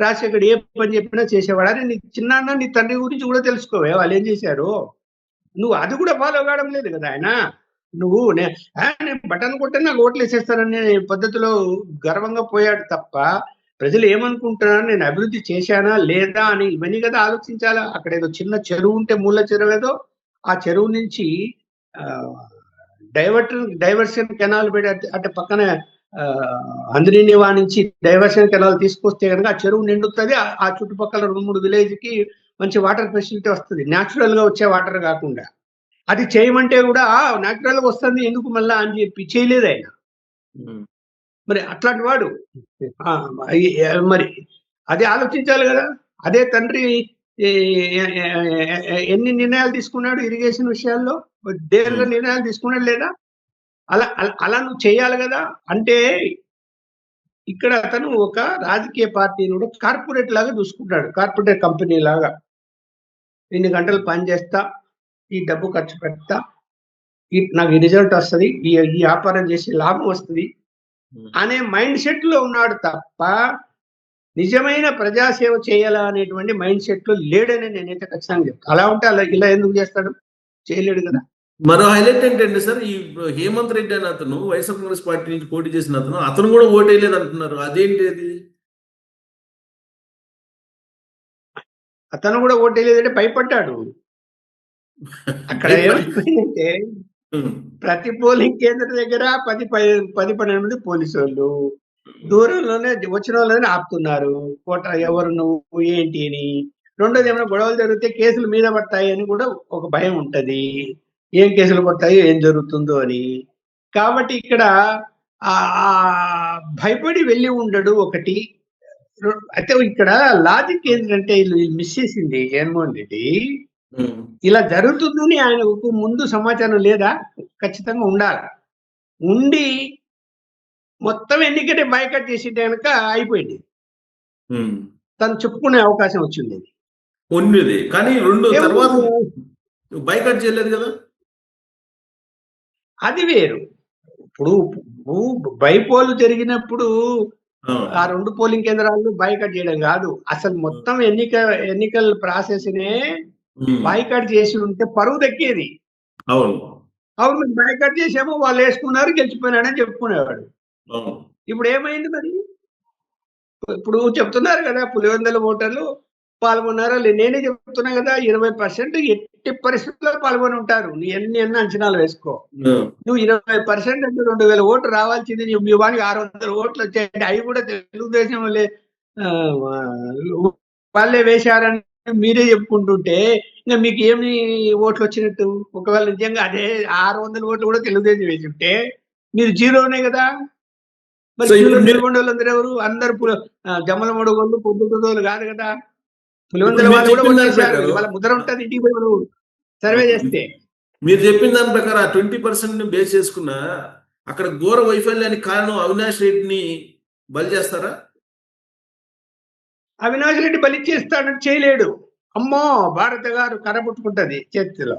రాజశేఖర్ ఏ పని చెప్పినా చేసేవాడు. అరే నీ చిన్నాన్న నీ తండ్రి గురించి కూడా తెలుసుకోవే, వాళ్ళు ఏం చేశారు. నువ్వు అది కూడా ఫాలో కావడం లేదు కదా ఆయన. నువ్వు నేను బటన్ కొట్టే నాకు ఓట్లు వేసేస్తాననే పద్ధతిలో గర్వంగా పోయాడు తప్ప ప్రజలు ఏమనుకుంటున్నారు, నేను అభివృద్ధి చేశానా లేదా అని ఇవన్నీ కదా ఆలోచించాలా. అక్కడ ఏదో చిన్న చెరువు ఉంటే మూల చెరువు ఏదో ఆ చెరువు నుంచి డైవర్షన్ కెనాల్ పెట్టి అంటే పక్కన అంద్రినివా నుంచి డైవర్షన్ కెనాల్ తీసుకొస్తే కనుక ఆ చెరువు నిండుతుంది. ఆ చుట్టుపక్కల 2-3 విలేజ్ కి మంచి వాటర్ ఫెసిలిటీ వస్తుంది, న్యాచురల్ గా వచ్చే వాటర్ కాకుండా. అది చేయమంటే కూడా న్యాచురల్ గా వస్తుంది ఎందుకు మళ్ళా అని చెప్పి చేయలేదు ఆయన. మరి అట్లాంటి వాడు మరి అది ఆలోచించాలి కదా. అదే తండ్రి ఎన్ని నిర్ణయాలు తీసుకున్నాడు ఇరిగేషన్ విషయాల్లో, దీర్ఘ నిర్ణయాలు తీసుకున్నాడు లేదా? అలా నువ్వు చేయాలి కదా. అంటే ఇక్కడ అతను ఒక రాజకీయ పార్టీని కూడా కార్పొరేట్ లాగా చూసుకుంటాడు, కార్పొరేట్ కంపెనీ లాగా. ఇన్ని గంటలు పని చేస్తా, ఈ డబ్బు ఖర్చు పెడతా, నాకు ఈ రిజల్ట్ వస్తుంది, ఈ వ్యాపారం చేసి లాభం వస్తుంది అనే మైండ్ సెట్ లో ఉన్నాడు తప్ప నిజమైన ప్రజాసేవ చేయాలా అనేటువంటి మైండ్ సెట్ లో లేడని నేనైతే ఖచ్చితంగా చెప్తాను. అలా ఉంటే ఇలా ఎందుకు చేస్తాడు? చేయలేడు కదా. మరో హైలైట్ ఏంటంటే సార్, ఈ హేమంత్ రెడ్డి అని అతను వైఎస్ఆర్ కాంగ్రెస్ పార్టీ నుంచి పోటీ చేసిన అతను కూడా ఓటేయలేదు అంటున్నారు. అదేంటి అది? అతను కూడా ఓటేయలేదంటే భయపడ్డాడు. అక్కడ ఏమైపోయిందంటే ప్రతి పోలింగ్ కేంద్రం దగ్గర 10-12 మంది పోలీసు వాళ్ళు దూరంలోనే వచ్చిన వాళ్ళని ఆపుతున్నారు. ఎవరు నువ్వు ఏంటి అని. రెండోది ఏమైనా గొడవలు జరిగితే కేసులు మీద పడతాయి అని కూడా ఒక భయం ఉంటది. ఏం కేసులు పడతాయో ఏం జరుగుతుందో అని. కాబట్టి ఇక్కడ ఆ భయపడి వెళ్ళి ఉండడు ఒకటి. అయితే ఇక్కడ లాజిక్ ఏంటంటే వీళ్ళు మిస్ చేసింది జగన్మోహన్ రెడ్డి. ఇలా జరుగుతుందని ఆయనకు ముందు సమాచారం లేదా? ఖచ్చితంగా ఉండాలి. ఉండి మొత్తం ఎన్నికనే బైకట్ చేసింటే కనుక అయిపోయింది, తను చెప్పుకునే అవకాశం వచ్చింది. కానీ తర్వాత బైకట్ చేయలేదు కదా. అది వేరు. ఇప్పుడు బైపోల్ జరిగినప్పుడు ఆ 2 పోలింగ్ కేంద్రాలను బైకట్ చేయడం కాదు, అసలు మొత్తం ఎన్నికల ప్రాసెస్ నే బాయ్కాట్ చేసి ఉంటే పరువు దక్కేది. అవును బాయ్కాట్ చేసామో వాళ్ళు వేసుకున్నారు, గెలిచిపోయినాడని చెప్పుకునేవాడు. ఇప్పుడు ఏమైంది మరి? ఇప్పుడు చెప్తున్నారు కదా పులివెందుల ఓటర్లు పాల్గొన్నారో నేనే చెప్తున్నా కదా, 20% ఎట్టి పరిస్థితుల్లో పాల్గొని ఉంటారు. నీ ఎన్ని అంచనాలు వేసుకో. నువ్వు 20% అంటే 2000 ఓట్లు రావాల్సింది, మీ వానికి 600 ఓట్లు వచ్చాయంటే అవి కూడా తెలుగుదేశం వాళ్ళే వేశారని మీరే చెప్పుకుంటుంటే ఇంకా మీకు ఏమి ఓట్లు వచ్చినట్టు? ఒకవేళ నిజంగా అదే 600 ఓట్లు కూడా తెలుగుదేశం వేసి ఉంటే మీరు జీరోనే కదా. మరి పులివెందుల ఎవరు? అందరు జమ్మల మడుగోళ్ళు, పొద్దుటోళ్ళు కాదు కదా. పులివెందుల వాళ్ళు కూడా ఓటేశారు. వాళ్ళ ముద్ర ఉంటుంది ఇంటికి పోయి సర్వే చేస్తే. మీరు చెప్పిన దాని ప్రకారం 20% బేస్ చేసుకున్న అక్కడ ఘోర వైఫల్యానికి కారణం అవినాష్ రెడ్డిని బలి చేస్తారా? అవినాష్ రెడ్డి బలి చేస్తాడని చేయలేడు. అమ్మో భారత గారు కర్రబట్టుకుంటది, చేతిలో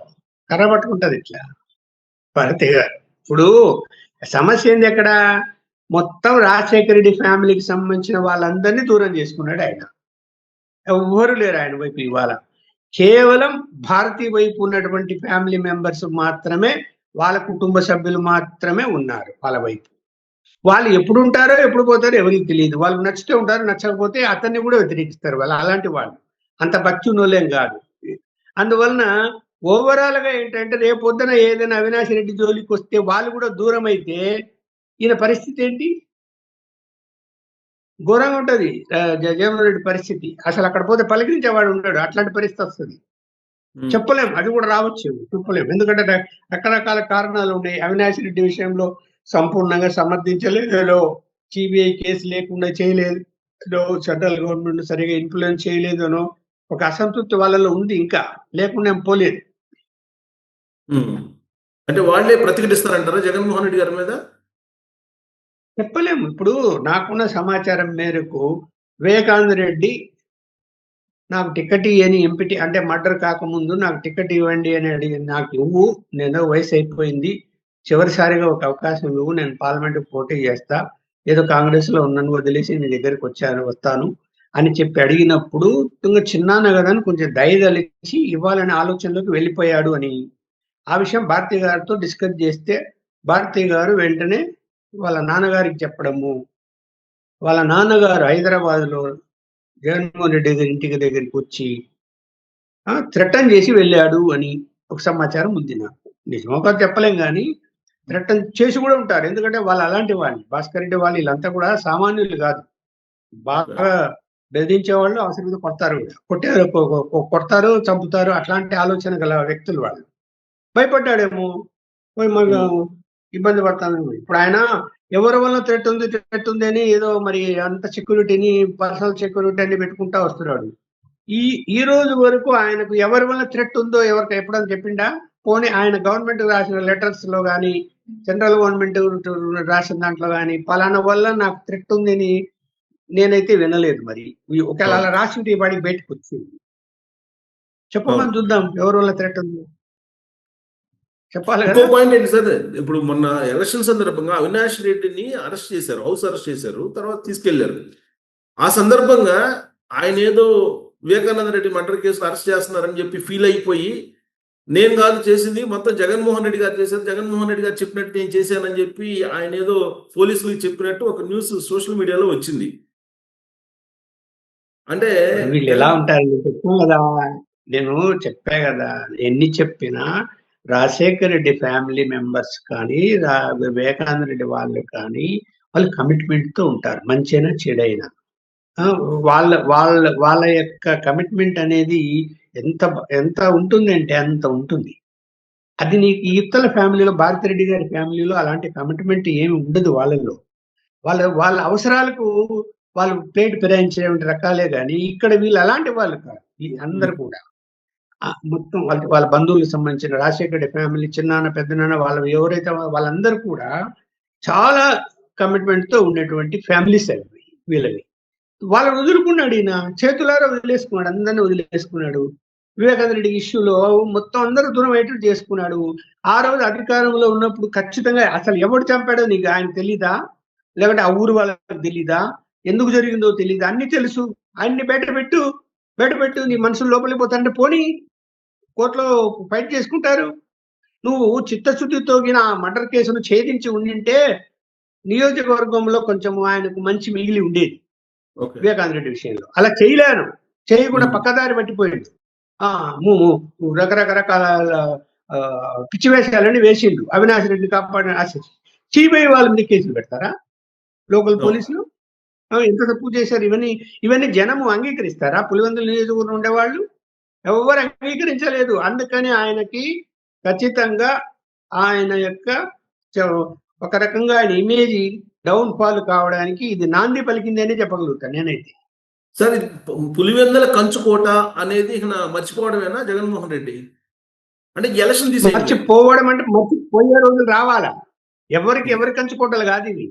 కర్రబట్టుకుంటది ఇట్లా భారత గారు. ఇప్పుడు సమస్య ఏంది అక్కడ? మొత్తం రాజశేఖర రెడ్డి ఫ్యామిలీకి సంబంధించిన వాళ్ళందరినీ దూరం చేసుకున్నాడు ఆయన. ఎవ్వరు లేరు ఆయన వైపు ఇవాళ. కేవలం భారతీయ వైపు ఉన్నటువంటి ఫ్యామిలీ మెంబర్స్ మాత్రమే, వాళ్ళ కుటుంబ సభ్యులు మాత్రమే ఉన్నారు వాళ్ళ వైపు. వాళ్ళు ఎప్పుడు ఉంటారో ఎప్పుడు పోతారో ఎవరికి తెలియదు. వాళ్ళు నచ్చితే ఉంటారు, నచ్చకపోతే అతన్ని కూడా వ్యతిరేకిస్తారు వాళ్ళు. అలాంటి వాళ్ళు అంత భక్తి ఉన్నోళ్ళేం కాదు. అందువలన ఓవరాల్ గా ఏంటంటే రేపు పొద్దున ఏదైనా అవినాష్ రెడ్డి జోలికి వస్తే వాళ్ళు కూడా దూరం అయితే ఈయన పరిస్థితి ఏంటి? ఘోరంగా ఉంటది జగన్మోహన్ రెడ్డి పరిస్థితి. అసలు అక్కడ పోతే పలకరించేవాడు ఉంటాడు, అట్లాంటి పరిస్థితి వస్తుంది. చెప్పలేం, అది కూడా రావచ్చు, చెప్పలేం. ఎందుకంటే రకరకాల కారణాలు ఉన్నాయి. అవినాష్ రెడ్డి విషయంలో సంపూర్ణంగా సమర్థించలేదు, సిబిఐ కేసు లేకుండా చేయలేదు, సెంట్రల్ గవర్నమెంట్ సరిగా ఇన్ఫ్లుయెన్స్ చేయలేదనో ఒక అసంతృప్తి వాళ్ళలో ఉంది ఇంకా, లేకుండా ఏం పోలేదు. ఉమ్. అంటే వాళ్ళే ప్రతిఘటిస్తారంటారా జగన్మోహన్ రెడ్డి గారి మీద? చెప్పలేము. ఇప్పుడు నాకున్న సమాచారం మేరకు వివేకానంద రెడ్డి నాకు టికెట్ ఇయ్యని ఎంపీటీ అంటే మర్డర్ కాకముందు నాకు టికెట్ ఇవ్వండి అని అడిగి, నాకు ఇవ్వు, నేను వయసు అయిపోయింది, చివరిసారిగా ఒక అవకాశం ఇవ్వు, నేను పార్లమెంట్ పోటీ చేస్తా, ఏదో కాంగ్రెస్ లో ఉన్నాను వదిలేసి నీ దగ్గరికి వస్తాను అని చెప్పి అడిగినప్పుడు ఇంకా చిన్నాన్న కదా అని కొంచెం దయదలిచి ఇవ్వాలనే ఆలోచనలోకి వెళ్ళిపోయాడు అని ఆ విషయం భారతి గారితో డిస్కస్ చేస్తే భారతి గారు వెంటనే వాళ్ళ నాన్నగారికి చెప్పడము, వాళ్ళ నాన్నగారు హైదరాబాద్ లో జగన్మోహన్ రెడ్డి గారి ఇంటికి దగ్గరికి వచ్చి థ్రెటన్ చేసి వెళ్ళాడు అని ఒక సమాచారం ఉంది నాకు. నిజమో కాదో చెప్పలేం కానీ థ్రెటన్ చేసి కూడా ఉంటారు. ఎందుకంటే వాళ్ళు అలాంటి వాళ్ళు, భాస్కర్ రెడ్డి వాళ్ళు వీళ్ళంతా కూడా సామాన్యులు కాదు, బాగా బెదిరించే వాళ్ళు, అవసరం కొడతారు కూడా, కొడతారు చంపుతారు, అట్లాంటి ఆలోచన గల వ్యక్తులు వాళ్ళు. భయపడ్డాడేమో, పోయి మన ఇబ్బంది పడతాను. ఇప్పుడు ఆయన ఎవరి వల్ల థ్రెట్ ఉంది అని ఏదో మరి అంత సెక్యూరిటీని, పర్సనల్ సెక్యూరిటీ అని పెట్టుకుంటా వస్తున్నాడు. ఈ రోజు వరకు ఆయనకు ఎవరి వల్ల థ్రెట్ ఉందో ఎవరికి ఎప్పుడని చెప్పిండా? పోనీ ఆయన గవర్నమెంట్ రాసిన లెటర్స్ లో కానీ, సెంట్రల్ గవర్నమెంట్ రాసిన దాంట్లో కానీ పలానా వల్ల నాకు థ్రెట్ ఉందని నేనైతే వినలేదు. మరి ఒకవేళ అలా రాసి ఉంటే వాడికి బయటకు వచ్చింది, చెప్పమని చూద్దాం ఎవరి వల్ల థ్రెట్ ఉంది చెప్పాలి ఇంకో కదా. పాయింట్ ఏంటి సార్, ఇప్పుడు మొన్న ఎలక్షన్ సందర్భంగా అవినాష్ రెడ్డిని అరెస్ట్ చేశారు, హౌస్ అరెస్ట్ చేశారు, తర్వాత తీసుకెళ్లారు. ఆ సందర్భంగా ఆయన ఏదో వివేకానంద రెడ్డి మర్డర్ కేసులో అరెస్ట్ చేస్తున్నారని చెప్పి ఫీల్ అయిపోయి, నేను కాదు చేసింది మొత్తం జగన్మోహన్ రెడ్డి గారు చేశారు, జగన్మోహన్ రెడ్డి గారు చెప్పినట్టు నేను చేశానని చెప్పి ఆయన ఏదో పోలీసులకు చెప్పినట్టు ఒక న్యూస్ సోషల్ మీడియాలో వచ్చింది. అంటే వీళ్ళు ఎలా ఉంటారు చెప్పాను కదా, నేను చెప్పా కదా, ఎన్ని చెప్పినా రాజశేఖర రెడ్డి ఫ్యామిలీ మెంబర్స్ కానీ వివేకానంద రెడ్డి వాళ్ళు కానీ వాళ్ళు కమిట్మెంట్ తో ఉంటారు, మంచైనా చెడైనా. వాళ్ళ వాళ్ళ వాళ్ళ యొక్క కమిట్మెంట్ అనేది ఎంత ఎంత ఉంటుందంటే అంత ఉంటుంది. అది నీకు ఇతర ఫ్యామిలీలో, భారతిరెడ్డి గారి ఫ్యామిలీలో అలాంటి కమిట్మెంట్ ఏమి ఉండదు వాళ్ళలో. వాళ్ళ అవసరాలకు వాళ్ళు ప్లేట్ ఫిరాయించే రకాలే కానీ ఇక్కడ వీళ్ళు అలాంటి వాళ్ళు కాదు. అందరు కూడా మొత్తం వాళ్ళ బంధువులకు సంబంధించిన రాజశేఖర రెడ్డి ఫ్యామిలీ, చిన్నాన్న పెద్దనాన్న, వాళ్ళు ఎవరైతే వాళ్ళందరూ కూడా చాలా కమిట్మెంట్ తో ఉండేటువంటి ఫ్యామిలీస్ అవి వీళ్ళవి. వాళ్ళని వదులుకున్నాడు, ఈయన చేతులారా వదిలేసుకున్నాడు, అందరినీ వదిలేసుకున్నాడు. వివేకానంద రెడ్డి ఇష్యూలో మొత్తం అందరూ దూరం అయ్యేటట్టు చేసుకున్నాడు. ఆ రోజు అధికారంలో ఉన్నప్పుడు ఖచ్చితంగా అసలు ఎవడు చంపాడో నీకు ఆయన తెలీదా? లేకుంటే ఆ ఊరు వాళ్ళకి తెలీదా? ఎందుకు జరిగిందో తెలీదా? అన్ని తెలుసు. ఆయన్ని బయటపెట్టు, నీ మనుషులు లోపలికి పోతారంటే పోనీ కోర్టులో ఫైట్ చేసుకుంటారు. నువ్వు చిత్తశుద్ధితో ఆ మర్డర్ కేసును ఛేదించి ఉండింటే నియోజకవర్గంలో కొంచెం ఆయనకు మంచి మిగిలి ఉండేది. వివేకానంద రెడ్డి విషయంలో అలా చేయకుండా పక్కదారి పట్టిపోయింది. రకరకాల పిచ్చి వేషాలని వేసిండు. అవినాష్ రెడ్డిని కాపాడిన సిబిఐ వాళ్ళ మీద కేసులు పెడతారా లోకల్ పోలీసులు? ఎంత తప్పు చేశారు? ఇవన్నీ జనము అంగీకరిస్తారా? పులివెందుల నియోజకవర్గం ఉండేవాళ్ళు ఎవరు అంగీకరించలేదు. అందుకని ఆయనకి ఖచ్చితంగా ఆయన యొక్క ఒక రకంగా ఆయన ఇమేజ్ డౌన్ ఫాల్ కావడానికి ఇది నాంది పలికిందనే చెప్పగలుగుతాను నేనైతే. సార్, పులివెందుల కంచుకోట అనేది ఇక మర్చిపోవడమేనా జగన్మోహన్ రెడ్డి? అంటే ఎలక్షన్ మర్చిపోవడం అంటే మర్చిపోయే రోజులు రావాలా? ఎవరి కంచుకోటలు కాదు ఇవి.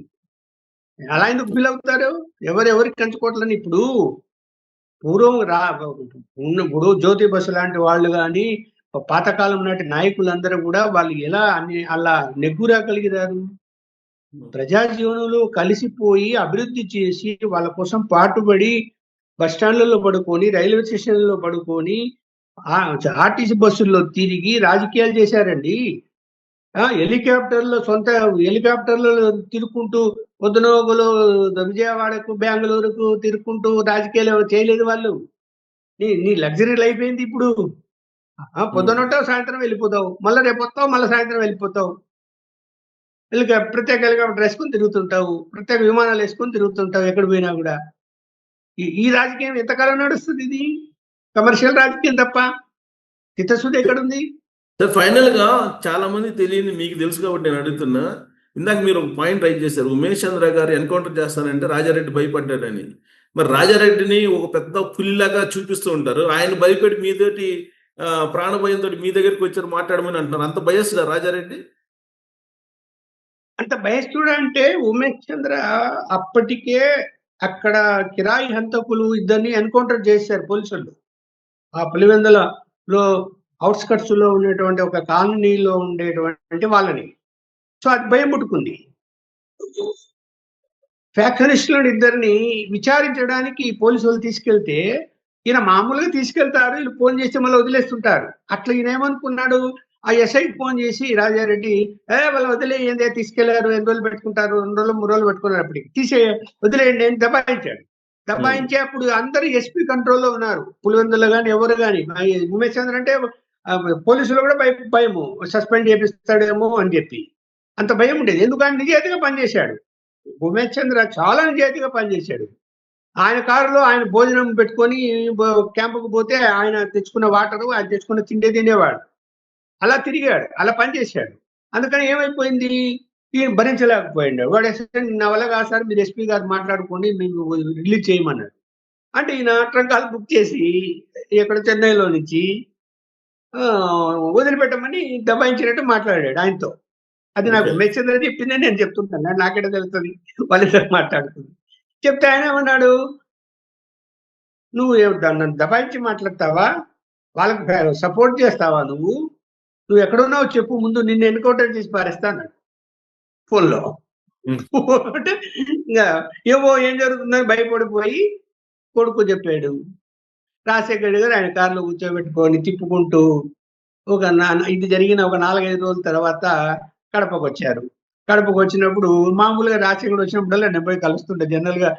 అలా ఎందుకు ఫీల్ అవుతారు? ఎవరికి కంచుకోటలని? ఇప్పుడు పూర్వం ఇప్పుడు జ్యోతి బస్సు లాంటి వాళ్ళు కానీ పాతకాలం నాటి నాయకులందరూ కూడా వాళ్ళు ఎలా అలా నెగ్గురాగలిగారు? ప్రజా జీవనంలో కలిసిపోయి అభివృద్ధి చేసి వాళ్ళ కోసం పాటుపడి బస్టాండ్లలో పడుకొని, రైల్వే స్టేషన్లలో పడుకొని, ఆర్టీసీ బస్సుల్లో తిరిగి రాజకీయాలు చేశారండి. సొంత హెలికాప్టర్లలో తిరుక్కుంటూ పొద్దునోగులు విజయవాడకు, బెంగళూరుకు తిరుక్కుంటూ రాజకీయాలు చేయలేదు వాళ్ళు. నీ లగ్జరీ లైఫ్ ఏంది ఇప్పుడు? పొద్దునొట్టావు, సాయంత్రం వెళ్ళిపోతావు, మళ్ళీ రేపు వస్తావు, మళ్ళీ సాయంత్రం వెళ్ళిపోతావు. ప్రత్యేక హెలికాప్టర్ వేసుకొని తిరుగుతుంటావు, ప్రత్యేక విమానాలు వేసుకొని తిరుగుతుంటావు ఎక్కడ పోయినా కూడా. ఈ రాజకీయం ఎంతకాలం నడుస్తుంది? ఇది కమర్షియల్ రాజకీయం తప్ప చిత్తశుద్ధి ఎక్కడుంది? ఫైనల్ గా చాలా మంది తెలియని, మీకు తెలుసు కాబట్టి నేను అడుగుతున్నా. ఇందాక మీరు ఒక పాయింట్ రైజ్ చేశారు, ఉమేష్ చంద్ర గారు ఎన్కౌంటర్ చేస్తానంటే రాజారెడ్డి భయపడ్డాడని. మరి రాజారెడ్డిని ఒక పెద్ద పులిలాగా చూపిస్తూ ఉంటారు. ఆయన భయపెట్టి మీతోటి ప్రాణభయంతో మీ దగ్గరికి వచ్చారు మాట్లాడమని అంటున్నారు. అంత భయస్తుడా రాజారెడ్డి? అంత భయస్తుడు అంటే ఉమేష్ చంద్ర అప్పటికే అక్కడ కిరాయి హంతకులు ఇద్దరిని ఎన్కౌంటర్ చేశారు పోలీసులు. ఆ పులివెందులలో అవుట్‌స్కట్స్ లో ఉండేటువంటి ఒక కాలనీలో ఉండేటువంటి వాళ్ళని. సో అది భయం పుట్టుకుంది. ఫ్యాక్షనిస్టులను ఇద్దరిని విచారించడానికి పోలీసులు తీసుకెళ్తే ఈయన మామూలుగా తీసుకెళ్తారు, వీళ్ళు ఫోన్ చేస్తే మళ్ళీ వదిలేస్తుంటారు. అట్లా ఈయన ఏమనుకున్నాడు, ఆ ఎస్ఐకి ఫోన్ చేసి రాజారెడ్డి వాళ్ళు వదిలేయండి, తీసుకెళ్లారు, 2 రోజులు పెట్టుకుంటారు, 2 రోజులు 3 రోజులు పెట్టుకున్నారు, అప్పటికి వదిలేయండి అని దబాయించాడు. దబాయించి అప్పుడు అందరు ఎస్పీ కంట్రోల్లో ఉన్నారు, పులివెందులు కానీ ఎవరు కానీ. ఉమేష్ చంద్ర అంటే పోలీసులు కూడా భయము, సస్పెండ్ చేపిస్తాడేమో అని చెప్పి అంత భయం ఉండేది. ఎందుకంటే నిజాయితీగా పనిచేశాడు ఉమేష్ చంద్ర, చాలా నిజాయితీగా పనిచేశాడు. ఆయన కారులో ఆయన భోజనం పెట్టుకొని క్యాంపుకు పోతే ఆయన తెచ్చుకున్న వాటరు, ఆయన తెచ్చుకున్న తిండే తినేవాడు. అలా తిరిగాడు, అలా పనిచేశాడు. అందుకని ఏమైపోయింది, ఈయన భరించలేకపోయాడు. వాడు నా వల్ల కాదు సార్, మీరు ఎస్పీ గారు మాట్లాడుకోండి, మీకు రిలీజ్ చేయమన్నాడు. అంటే ఈయన ట్రంకాలు బుక్ చేసి ఇక్కడ చెన్నైలో నుంచి వదిలిపెట్టమని దబాయించినట్టు మాట్లాడాడు ఆయనతో. అది నాకు ఉమేష్ చంద్ర చెప్పిందే నేను చెప్తుంటాను, నాకెట తెలుస్తుంది, వాళ్ళిద్దరు మాట్లాడుతుంది. చెప్తే ఆయన ఏమన్నాడు, నువ్వు నన్ను దబాయించి మాట్లాడతావా, వాళ్ళకి సపోర్ట్ చేస్తావా, నువ్వు ఎక్కడున్నావు చెప్పు, ముందు నిన్ను ఎన్కౌంటర్ చేసి పారేస్తాను ఫోన్లో. అంటే ఇంకా ఏమో ఏం జరుగుతుందని భయపడిపోయి కొడుకు చెప్పాడు. రాజశేఖర్ గారు ఆయన కారులో కూర్చోబెట్టుకొని తిప్పుకుంటూ ఇది జరిగిన ఒక 4-5 రోజుల తర్వాత కడపకు వచ్చారు. కడపకు వచ్చినప్పుడు మామూలుగా రాజశేఖర్ వచ్చినప్పుడల్లా నేను పోయి కలుస్తుంటా, జనరల్ గా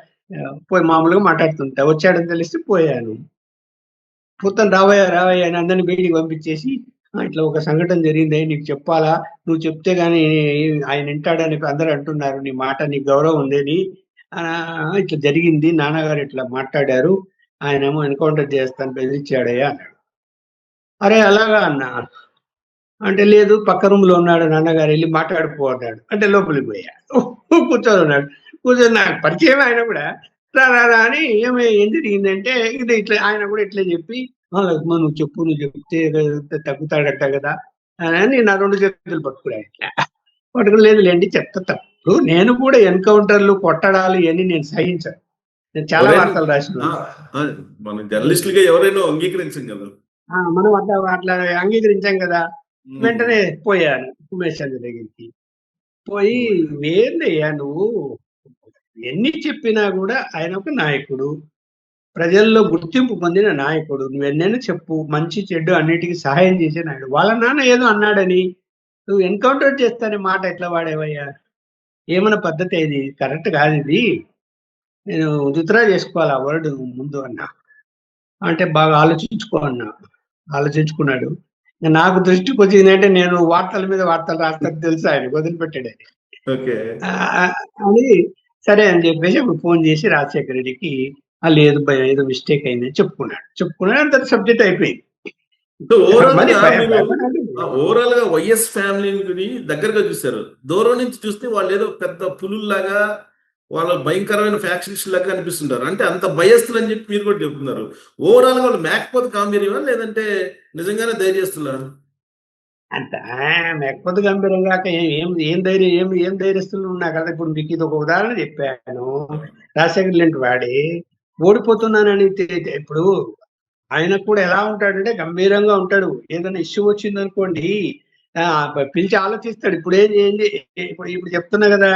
పోయి మామూలుగా మాట్లాడుతుంటా. వచ్చాడని తెలిసి పోయాను. మొత్తం రావయ్య అని అందరినీ బయటికి పంపించేసి, ఇట్లా ఒక సంఘటన జరిగింది, నీకు చెప్పాలా, నువ్వు చెప్తే గానీ ఆయన వింటాడని అందరూ అంటున్నారు, నీ మాట, నీ గౌరవం ఉందని, ఇట్లా జరిగింది, నాన్నగారు ఇట్లా మాట్లాడారు, ఆయనేమో ఎన్కౌంటర్ చేస్తాను బెదిరించాడయ్యా అన్నాడు. అరే అలాగా అన్నా అంటే, లేదు పక్క రూమ్ లో ఉన్నాడు నాన్నగారు, వెళ్ళి మాట్లాడిపో అన్నాడు. అంటే లోపలికి పోయా, కూర్చొని ఉన్నాడు. కూర్చొని నాకు పరిచయం ఆయన కూడా, రా అని ఏం జరిగిందంటే ఇది ఇట్లా, ఆయన కూడా ఇట్లా చెప్పి, నువ్వు చెప్తే తగ్గుతాడట కదా అని నా 2 చేతులు పట్టుకున్నా. ఇట్లా పట్టుకుని లేండి చెప్తా, తప్పు నేను కూడా ఎన్కౌంటర్లు కొట్టడాలు ఇవన్నీ నేను సహించాను, నేను చాలా వార్తలు రాసిన. మన జర్నలిస్టులుగా ఎవరైనా అంగీకరించాం కదా, మనం అట్లా అంగీకరించాం కదా. వెంటనే పోయాను ఉమేష్ చంద్ర దగ్గరికి. పోయి, ఏందయ్యా నువ్వు ఎన్ని చెప్పినా కూడా ఆయన ఒక నాయకుడు, ప్రజల్లో గుర్తింపు పొందిన నాయకుడు, నువ్వెన్నైనా చెప్పు, మంచి చెడ్డు అన్నిటికీ సహాయం చేసే నాయుడు. వాళ్ళ నాన్న ఏదో అన్నాడని నువ్వు ఎన్కౌంటర్ చేస్తానే మాట ఎట్లా వాడేవయ్యా, ఏమన్నా పద్ధతి, ఇది కరెక్ట్ కాదు, ఇది నేను దుత్రా చేసుకోవాలి ఆ వర్డ్ ముందు అన్నా. అంటే బాగా ఆలోచించుకో అన్నా. ఆలోచించుకున్నాడు. నాకు దృష్టికి వచ్చిందంటే నేను వార్తల మీద వార్తలు రాస్తాను తెలుసు, ఆయన వదిలిపెట్టాడు అని. సరే అని చెప్పేసి అప్పుడు ఫోన్ చేసి రాజశేఖర రెడ్డికి, లేదు భయ ఏదో మిస్టేక్ అయిందని చెప్పుకున్నాడు. అంత సబ్జెక్ట్ అయిపోయింది. ఓవరాల్ గా వైఎస్ ఫ్యామిలీని దగ్గరగా చూశారు, దూరం నుంచి చూస్తే వాళ్ళు ఏదో పెద్ద పులుల్లాగా, వాళ్ళ భయంకరమైన ఫ్యాక్షనిస్ట్ లాగా అనిపిస్తుంటారు. అంటే అంత భయస్తులు అని చెప్పి మీరు కూడా చెప్తున్నారు. ఓవరాల్ గా వాళ్ళు మేకపోతే గాంభీర్యమా, లేదంటే నిజంగానే ధైర్యస్తున్నారు? అంత మేకపోతే గంభీరం కాక ఏం ధైర్యస్తులు ఉన్నా కదా. ఇప్పుడు మీకు ఇది ఒక ఉదాహరణ చెప్పాను. రాజశేఖర్ లాంటి వాడి ఓడిపోతున్నానని ఇప్పుడు ఆయన కూడా ఎలా ఉంటాడంటే గంభీరంగా ఉంటాడు. ఏదైనా ఇష్యూ వచ్చింది అనుకోండి, పిలిచి ఆలోచిస్తాడు. ఇప్పుడు ఏంది, ఇప్పుడు చెప్తున్నా కదా,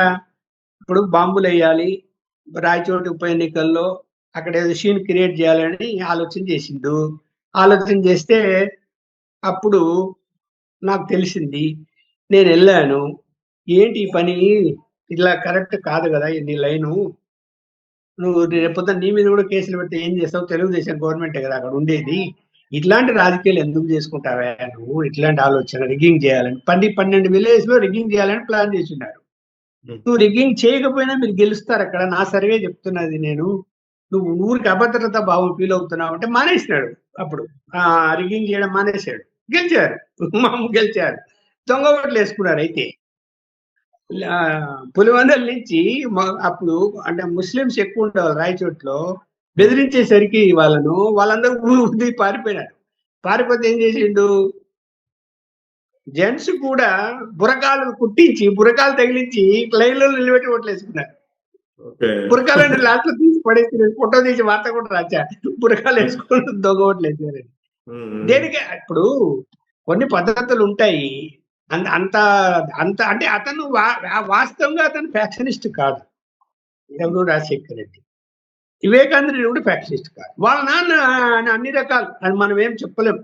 ఇప్పుడు బాంబులు వేయాలి రాయచోటి ఉప ఎన్నికల్లో, అక్కడ ఏదో సీన్ క్రియేట్ చేయాలని ఆలోచన చేసిండు. ఆలోచన చేస్తే అప్పుడు నాకు తెలిసింది, నేను వెళ్ళాను, ఏంటి ఈ పని, ఇలా కరెక్ట్ కాదు కదా నీ లైను, నువ్వు రేపొద్దున నీ మీద కూడా కేసులు పెడితే ఏం చేస్తావు, తెలుగుదేశం గవర్నమెంటే కదా అక్కడ ఉండేది, ఇట్లాంటి రాజకీయాలు ఎందుకు చేసుకుంటావా నువ్వు, ఇట్లాంటి ఆలోచన రిగ్గింగ్ చేయాలని 12 విలేజ్ లో రిగ్గింగ్ చేయాలని ప్లాన్ చేస్తున్నారు. నువ్వు రిగ్గింగ్ చేయకపోయినా మీరు గెలుస్తారు అక్కడ, నా సర్వే చెప్తున్నది నేను, నువ్వు ఊరికి అభద్రత భావం ఫీల్ అవుతున్నావు అంటే మానేసినాడు. అప్పుడు రిగ్గింగ్ చేయడం మానేశాడు, గెలిచారు, గెలిచారు, దొంగ ఓట్లు వేసుకున్నారు. అయితే పులివెందుల నుంచి అప్పుడు అంటే ముస్లిమ్స్ ఎక్కువ ఉండేవాళ్ళు రాయచోట్లో, బెదిరించేసరికి వాళ్ళందరూ ఊది పారిపోయినారు. పారిపోతే ఏం చేసిండు? జెంట్స్ కూడా బురకాలు కుట్టించి, బురకాలు తగిలించి లైన్‌లో నిలబెట్టి ఓట్లేసుకున్నారు. ఓకే. బురకాలన్నీ లాస్ట్‌లో తీసి పడేసి ఫోటో తీసి వార్త కూడా రాసా. బురకాలేసుకొని దొంగ ఓట్లేసారని. హ్మ్. దేనికి ఇప్పుడు కొన్ని పద్ధతులుంటాయి. అంత అంత అంటే అతను వాస్తవంగా అతను ఫ్యాక్షనిస్ట్ కాదు. ఎవరు రాజశేఖర్ రెడ్డి. వివేకానంద రెడ్డి కూడా ఫ్యాక్షనిస్ట్ కాదు. వాళ్ళ నాన్న అన్ని రకాలు అది మనం ఏం చెప్పలేం.